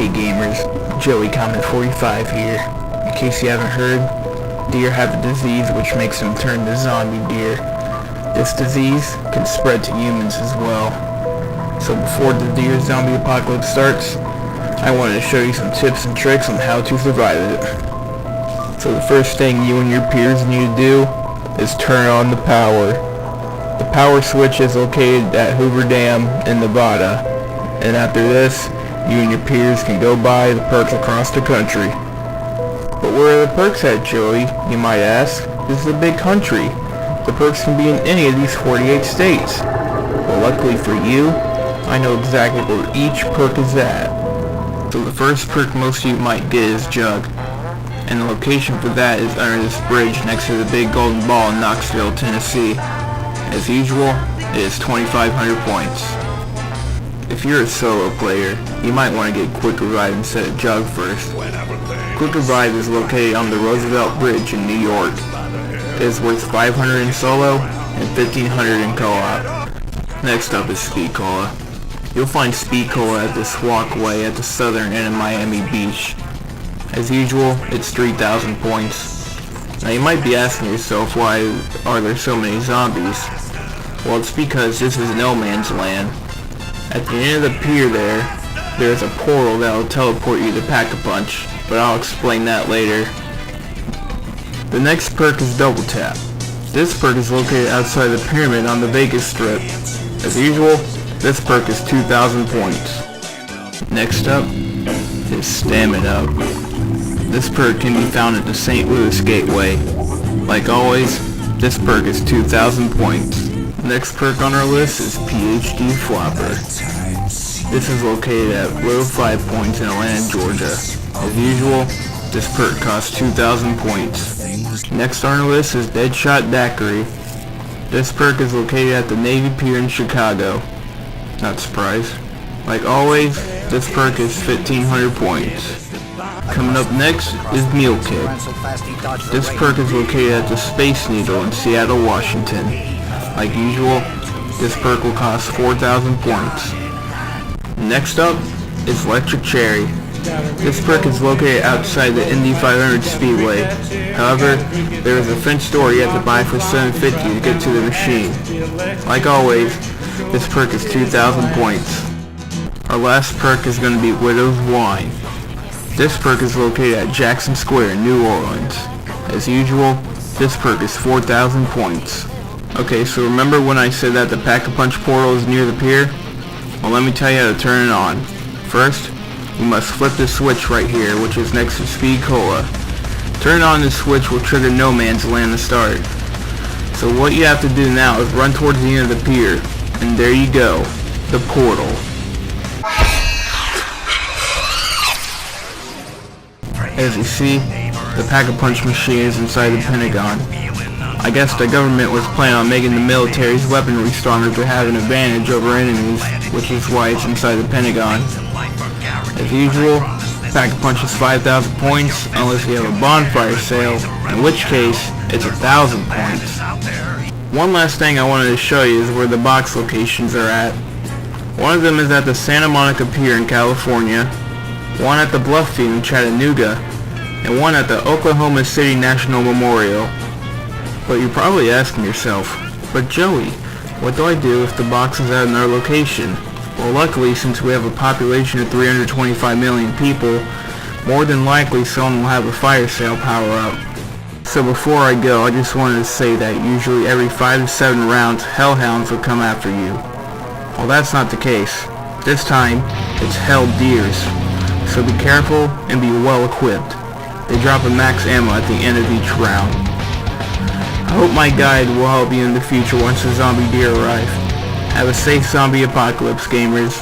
Hey gamers, Joey Comment 45 here. In case you haven't heard, deer have a disease which makes them turn to zombie deer. This disease can spread to humans as well. So before the deer zombie apocalypse starts, I wanted to show you some tips and tricks on how to survive it. So the first thing you and your peers need to do is turn on the power. The power switch is located at Hoover Dam in Nevada, and after this, you and your peers can go buy the perks across the country. But where are the perks at, Joey, you might ask? This is a big country. The perks can be in any of these 48 states. Well, luckily for you, I know exactly where each perk is at. So the first perk most of you might get is Jug, and the location for that is under this bridge next to the big golden ball in Knoxville, Tennessee. As usual, it is 2,500 points. If you're a solo player, you might want to get Quick Revive instead of Jug first. Quick Revive is located on the Roosevelt Bridge in New York. It is worth 500 in solo and 1,500 in co-op. Next up is Speed Cola. You'll find Speed Cola at this walkway at the southern end of Miami Beach. As usual, it's 3,000 points. Now you might be asking yourself, why are there so many zombies? Well, it's because this is no man's land. At the end of the pier there's a portal that will teleport you to Pack-a-Punch, but I'll explain that later. The next perk is Double Tap. This perk is located outside the pyramid on the Vegas Strip. As usual, this perk is 2,000 points. Next up is Stamina Up. This perk can be found at the St. Louis Gateway. Like always, this perk is 2,000 points. Next perk on our list is PhD Flopper. This is located at Row 5 points in Atlanta, Georgia. As usual, this perk costs 2,000 points. Next on our list is Deadshot Daiquiri. This perk is located at the Navy Pier in Chicago. Not surprised. Like always, this perk is 1,500 points. Coming up next is Mule Kick. This perk is located at the Space Needle in Seattle, Washington. Like usual, this perk will cost 4,000 points. Next up is Electric Cherry. This perk is located outside the Indy 500 Speedway. However, there is a fenced door you have to buy for $750 to get to the machine. Like always, this perk is 2,000 points. Our last perk is going to be Widow's Wine. This perk is located at Jackson Square in New Orleans. As usual, this perk is 4,000 points. Okay, so remember when I said that the Pack-a-Punch portal is near the pier? Well, let me tell you how to turn it on. First, you must flip the switch right here, which is next to Speed Cola. Turn on the switch will trigger No Man's Land to start. So what you have to do now is run towards the end of the pier, and there you go, the portal. As you see, the Pack-a-Punch machine is inside the Pentagon. I guess the government was planning on making the military's weaponry stronger to have an advantage over enemies, which is why it's inside the Pentagon. As usual, Pack-a-Punch is 5,000 points unless you have a bonfire sale, in which case it's 1,000 points. One last thing I wanted to show you is where the box locations are at. One of them is at the Santa Monica Pier in California, one at the Bluff Field in Chattanooga, and one at the Oklahoma City National Memorial. But you're probably asking yourself, but Joey, what do I do if the box is at another location? Well, luckily, since we have a population of 325 million people, more than likely someone will have a fire sale power up. So before I go, I just wanted to say that usually every 5 to 7 rounds, hellhounds will come after you. Well, that's not the case. This time, it's hell deers. So be careful and be well equipped. They drop a max ammo at the end of each round. I hope my guide will help you in the future once the zombie deer arrive. Have a safe zombie apocalypse, gamers.